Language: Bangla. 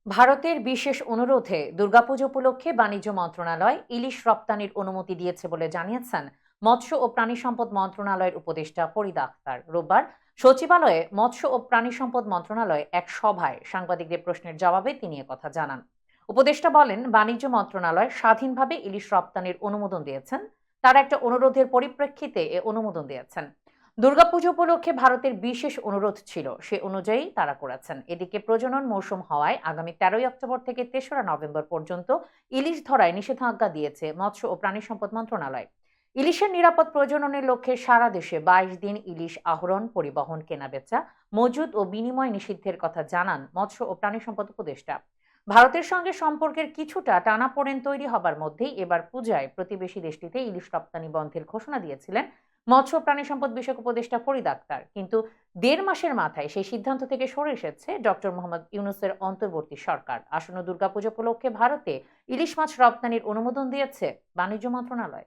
ভারতের বিশেষ অনুরোধে দুর্গাপুজো উপলক্ষে বাণিজ্য মন্ত্রণালয় ইলিশ রপ্তানির অনুমতি দিয়েছে বলে জানিয়েছেন মৎস্য ও প্রাণী সম্পদ মন্ত্রণালয়ের উপদেষ্টা ফরিদা আক্তার। রোববার সচিবালয়ে মৎস্য ও প্রাণী সম্পদ মন্ত্রণালয় এক সভায় সাংবাদিকদের প্রশ্নের জবাবে তিনি একথা জানান। উপদেষ্টা বলেন, বাণিজ্য মন্ত্রণালয় স্বাধীনভাবে ইলিশ রপ্তানির অনুমোদন দিয়েছেন। তার একটা অনুরোধের পরিপ্রেক্ষিতে এ অনুমোদন দিয়েছেন। দুর্গাপুজো উপলক্ষে ভারতের বিশেষ অনুরোধ ছিল, সে অনুযায়ী তারা করেছেন। এদিকে প্রজনন মৌসুম হওয়ায় আগামী 13ই অক্টোবর থেকে 3রা নভেম্বর পর্যন্ত ইলিশ ধরায় নিষেধাজ্ঞা দিয়েছে মৎস্য ও প্রাণী সম্পদ মন্ত্রণালয়। ইলিশের নিরাপদ প্রজননের লক্ষ্যে সারা দেশে 22 দিন ইলিশ আহরণ, পরিবহন, কেনাবেচা, মজুদ ও বিনিময় নিষিদ্ধের কথা জানান মৎস্য ও প্রাণী সম্পদ উপদেষ্টা। ভারতের সঙ্গে সম্পর্কের কিছুটা টানাপোড়েন তৈরি হবার মধ্যেই এবার পূজায় প্রতিবেশী দেশটিতে ইলিশ রপ্তানি বন্ধের ঘোষণা দিয়েছিলেন মৎস্য ও প্রাণী সম্পদ বিষয়ক উপদেষ্টা ফরিদ আক্তার। কিন্তু 1.5 মাসের মাথায় সেই সিদ্ধান্ত থেকে সরে এসেছে ডক্টর মোহাম্মদ ইউনূসের অন্তর্বর্তী সরকার। আসন্ন দুর্গাপুজো উপলক্ষে ভারতে ইলিশ মাছ রপ্তানির অনুমোদন দিয়েছে বাণিজ্য মন্ত্রণালয়।